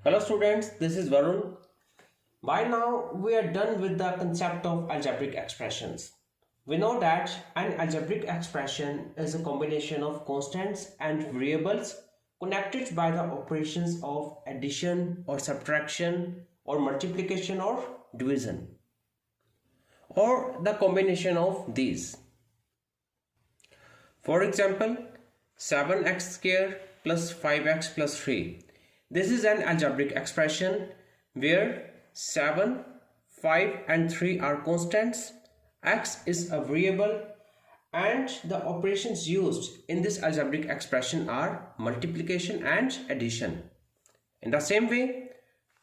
Hello students, this is Varun. By now we are done with the concept of algebraic expressions. We know that an algebraic expression is a combination of constants and variables connected by the operations of addition or subtraction or multiplication or division, or the combination of these. For example, 7x square plus 5x plus 3. This is an algebraic expression where 7, 5 and 3 are constants, x is a variable, and the operations used in this algebraic expression are multiplication and addition. In the same way,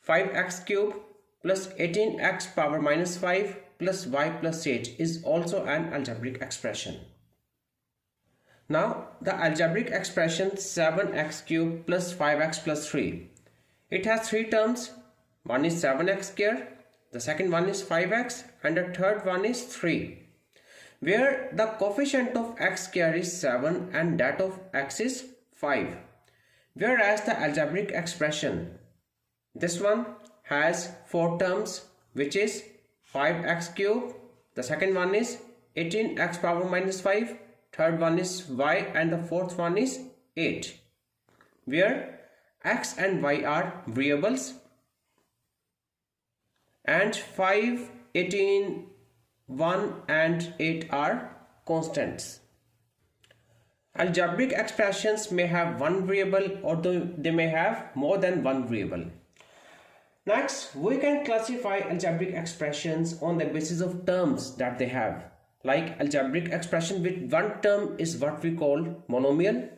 5x cube plus 18x power minus 5 plus y plus 8 is also an algebraic expression. Now the algebraic expression 7x cube plus 5x plus 3. It has three terms. One is 7x square, the second one is 5x, and the third one is 3. Where the coefficient of x square is 7 and that of x is 5. Whereas the algebraic expression, this one has four terms, which is 5x cube, the second one is 18x power minus 5, third one is y, and the fourth one is 8, where x and y are variables, and 5, 18, 1 and 8 are constants. Algebraic expressions may have one variable or they may have more than one variable. Next, we can classify algebraic expressions on the basis of terms that they have. Like algebraic expression with one term is what we call monomial.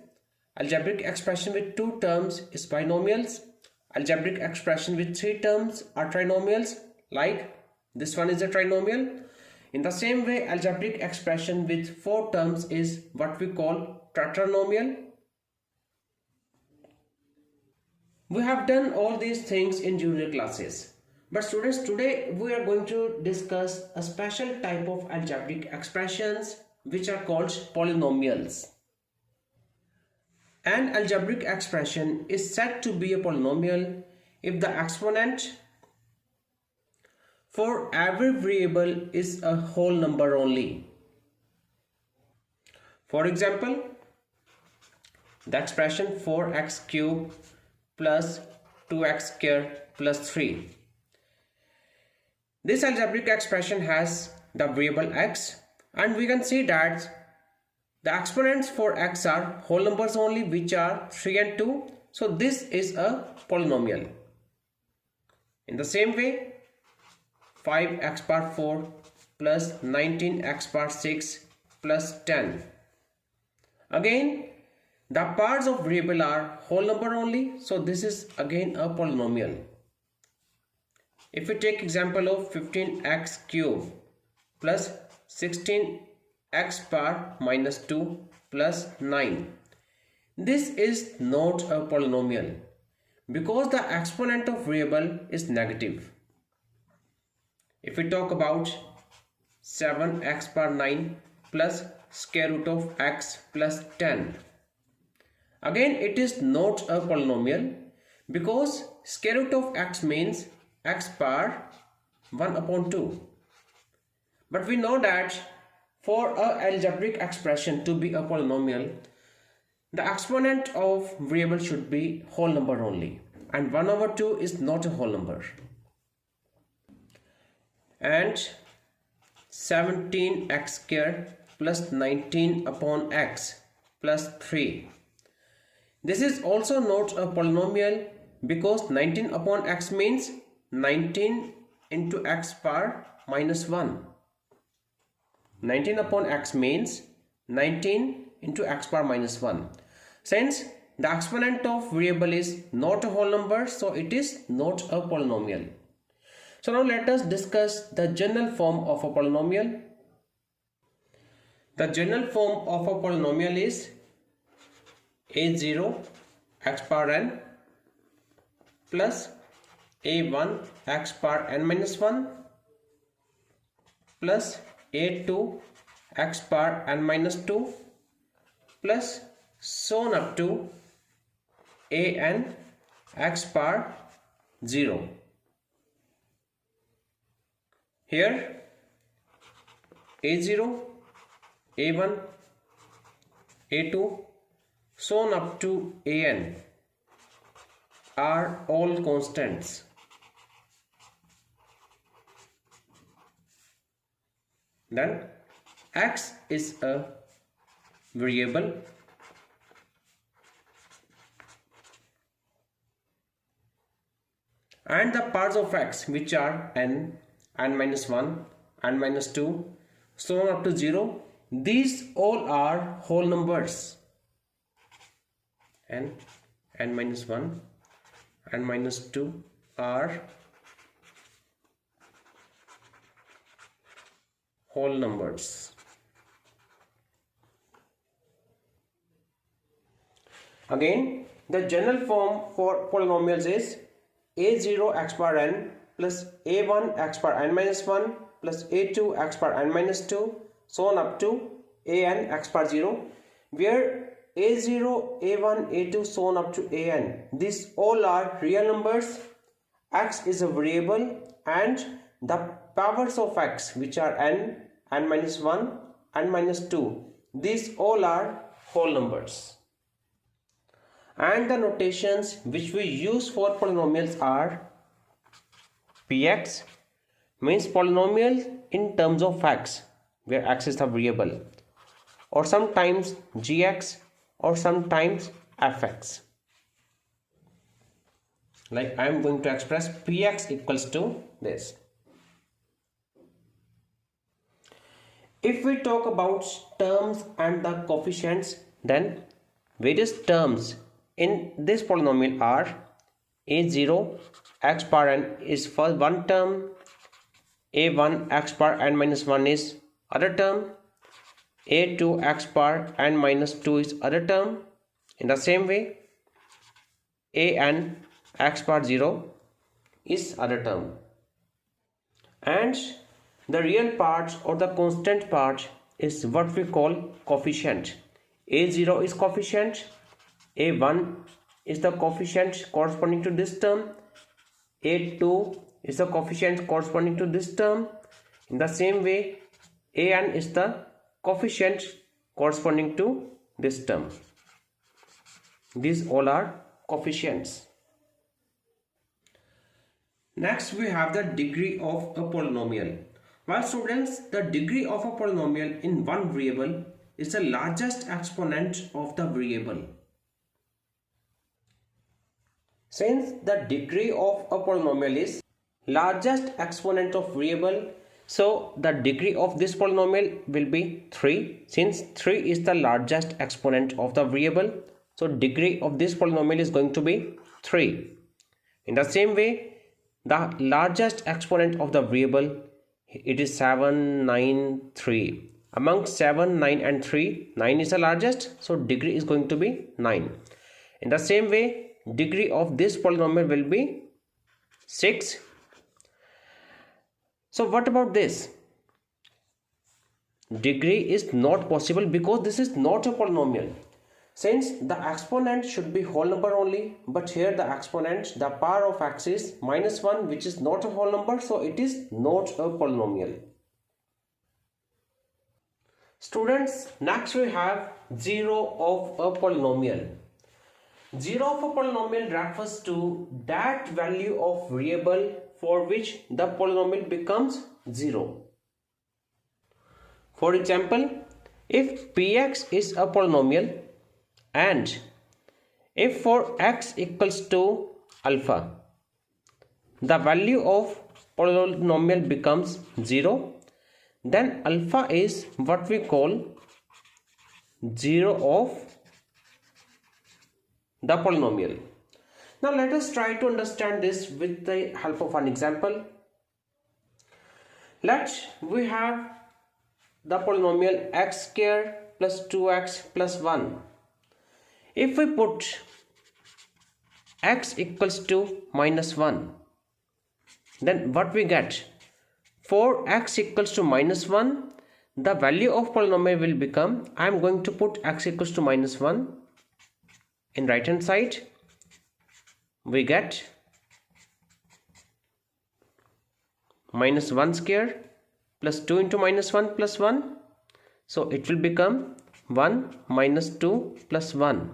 Algebraic expression with two terms is binomials. Algebraic expression with three terms are trinomials, like this one is a trinomial. In the same way, algebraic expression with four terms is what we call tetranomial. We have done all these things in junior classes. But students, today we are going to discuss a special type of algebraic expressions which are called polynomials. An algebraic expression is said to be a polynomial if the exponent for every variable is a whole number only. For example, the expression 4x cube plus 2x square plus 3. This algebraic expression has the variable x, and we can see that the exponents for x are whole numbers only, which are 3 and 2. So this is a polynomial. In the same way, 5x power 4 plus 19x power 6 plus 10. Again, the parts of variable are whole number only, so this is again a polynomial. If we take example of 15x cube plus 16x power minus 2 plus 9. This is not a polynomial because the exponent of variable is negative. If we talk about 7x power 9 plus square root of x plus 10. Again, it is not a polynomial because square root of x means x power 1 upon 2. But we know that for an algebraic expression to be a polynomial, the exponent of variable should be whole number only, and 1 over 2 is not a whole number. And 17x square plus 19 upon x plus 3. This is also not a polynomial because 19 upon x means 19 into x power minus 1. 19 upon x means 19 into x power minus 1. Since the exponent of variable is not a whole number, so it is not a polynomial. So now let us discuss the general form of a polynomial. The general form of a polynomial is a0 x power n plus a1 x power n minus 1 plus a2 x power n minus 2 plus so on up to a n x power 0. Here A0, A1, A2, so on up to An are all constants. Then x is a variable and the parts of x which are n minus 1, n minus 2, so on up to 0, these all are whole numbers. n minus 1, n minus 2 are whole numbers. Again, the general form for polynomials is a0 x bar n plus a1 x bar n minus 1 plus a2 x bar n minus 2, so on up to an x bar 0, where a0, a1, a2, so on up to an, these all are real numbers, x is a variable, and the powers of x which are n minus 1, n minus 2, these all are whole numbers. And the notations which we use for polynomials are px means polynomial in terms of x, where x is the variable, or sometimes gx, or sometimes fx. Like I am going to express px equals to this. If we talk about terms and the coefficients, then various terms in this polynomial are a0 x bar n is for one term, a1 x bar n minus 1 is other term, a2 x bar n minus 2 is other term. In the same way, an x bar 0 is other term. And the real part or the constant part is what we call coefficient. a0 is coefficient, a1 is the coefficient corresponding to this term, a2 is the coefficient corresponding to this term. In the same way, an is the coefficient corresponding to this term. These all are coefficients. Next, we have the degree of a polynomial. Well, students, the degree of a polynomial in one variable is the largest exponent of the variable. Since the degree of a polynomial is largest exponent of variable, so the degree of this polynomial will be 3. Since 3 is the largest exponent of the variable, so degree of this polynomial is going to be 3. In the same way, the largest exponent of the variable, it is 7, 9, 3. Among 7, 9 and 3, 9 is the largest, so degree is going to be 9. In the same way, degree of this polynomial will be 6. So what about this? Degree is not possible because this is not a polynomial. Since the exponent should be whole number only, but here the exponent, the power of x is minus 1, which is not a whole number, so it is not a polynomial. Students, next we have 0 of a polynomial. 0 of a polynomial refers to that value of variable for which the polynomial becomes 0. For example, if px is a polynomial and if for x equals to alpha, the value of polynomial becomes 0, then alpha is what we call 0 of the polynomial. Now let us try to understand this with the help of an example. We have the polynomial x square plus 2x plus 1. If we put x equals to minus 1, then what we get? For x equals to minus 1, the value of polynomial will become, I am going to put x equals to minus 1 in right hand side. We get minus 1 square plus 2 into minus 1 plus 1. So it will become 1 minus 2 plus 1.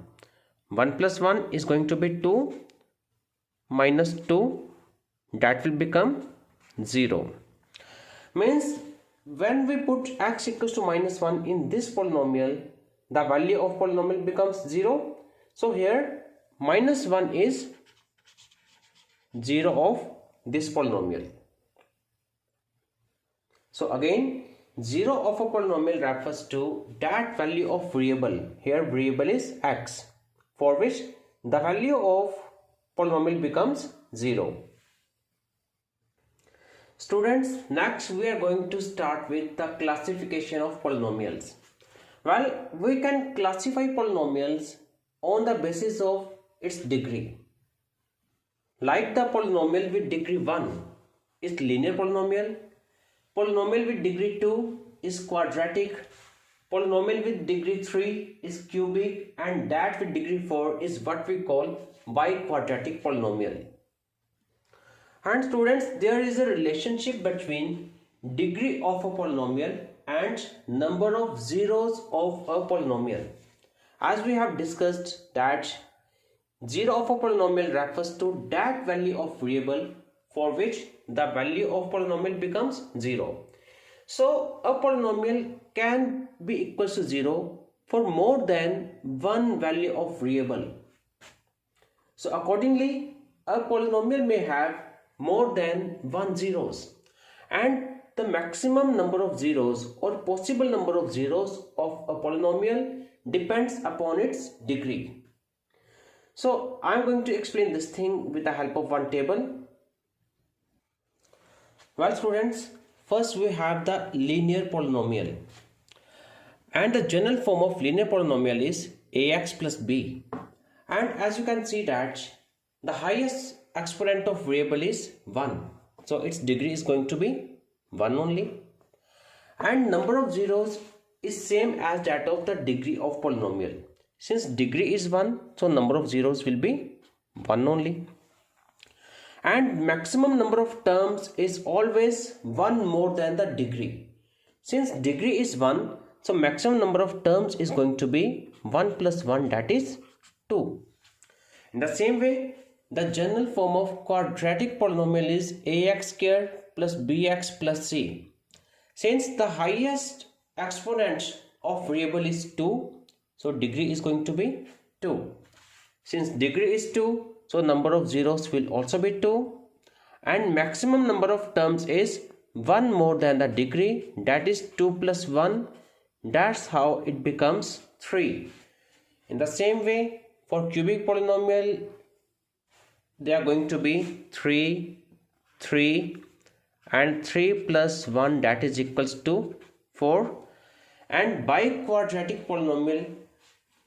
1 plus 1 is going to be 2 minus 2, that will become 0. Means when we put x equals to minus 1 in this polynomial, the value of polynomial becomes 0. So here minus 1 is 0 of this polynomial. So again, 0 of a polynomial refers to that value of variable. Here variable is x, for which the value of polynomial becomes 0. Students, next we are going to start with the classification of polynomials. Well, we can classify polynomials on the basis of its degree. Like the polynomial with degree 1 is linear polynomial, polynomial with degree 2 is quadratic, polynomial with degree 3 is cubic, and that with degree 4 is what we call biquadratic polynomial. And students, there is a relationship between degree of a polynomial and number of zeros of a polynomial. As we have discussed that 0 of a polynomial refers to that value of variable for which the value of polynomial becomes 0. So a polynomial can be equal to 0 for more than one value of variable. So accordingly, a polynomial may have more than 1 zeros, and the maximum number of zeros or possible number of zeros of a polynomial depends upon its degree. So I am going to explain this thing with the help of one table. Well students, first we have the linear polynomial, and the general form of linear polynomial is ax plus b, and as you can see that the highest exponent of variable is 1, so its degree is going to be 1 only, and number of zeros is same as that of the degree of polynomial. Since degree is 1, so number of zeros will be 1 only, and maximum number of terms is always 1 more than the degree. Since degree is 1, so maximum number of terms is going to be 1 plus 1, that is 2. In the same way, the general form of quadratic polynomial is ax squared plus bx plus c. Since the highest exponent of variable is 2, so degree is going to be 2. Since degree is 2, so number of zeros will also be 2, and maximum number of terms is 1 more than the degree, that is 2 plus 1. That's how it becomes 3. In the same way, for cubic polynomial, they are going to be 3, 3, and 3 plus 1, that is equals to 4. And biquadratic polynomial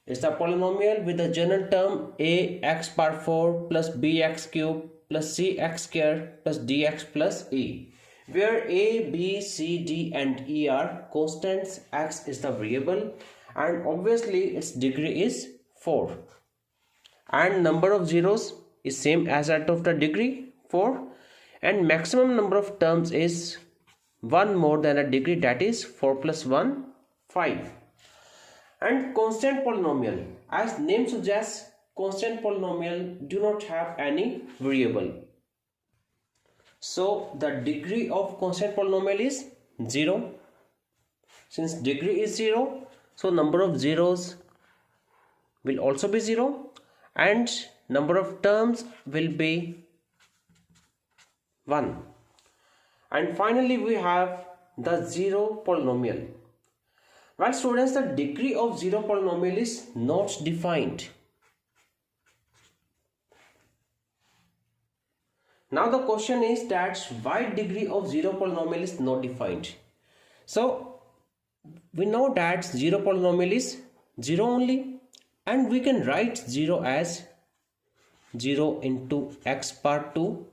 is the polynomial with the general term ax power 4 plus bx cube plus cx squared plus dx plus e, where a, b, c, d and e are constants, x is the variable, and obviously its degree is 4, and number of zeros is same as that of the degree 4, and maximum number of terms is 1 more than a degree, that is 4 plus 1, 5. And constant polynomial, as name suggests, constant polynomial do not have any variable. So the degree of constant polynomial is 0. Since degree is 0, so number of zeros will also be 0, and number of terms will be 1. And finally we have the zero polynomial. Well students, the degree of zero polynomial is not defined. Now the question is that why degree of zero polynomial is not defined. So we know that zero polynomial is 0 only, and we can write 0 as 0 into x power 2,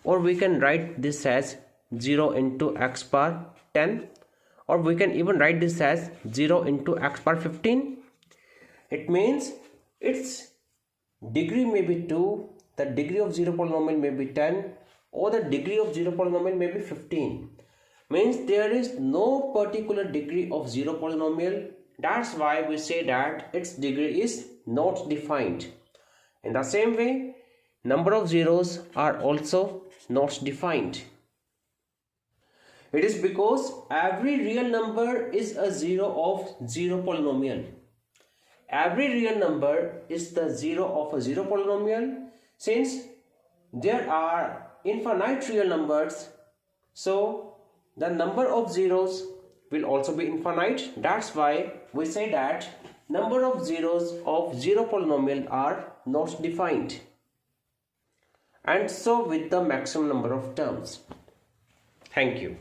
or we can write this as 0 into x power 10, or we can even write this as 0 into x power 15. It means its degree may be 2, the degree of zero polynomial may be 10, or the degree of zero polynomial may be 15. Means there is no particular degree of zero polynomial. That's why we say that its degree is not defined. In the same way, number of zeros are also not defined. It is because every real number is a zero of zero polynomial. Every real number is the zero of a zero polynomial. Since there are infinite real numbers, so the number of zeros will also be infinite. That's why we say that number of zeros of zero polynomial are not defined. And so with the maximum number of terms. Thank you.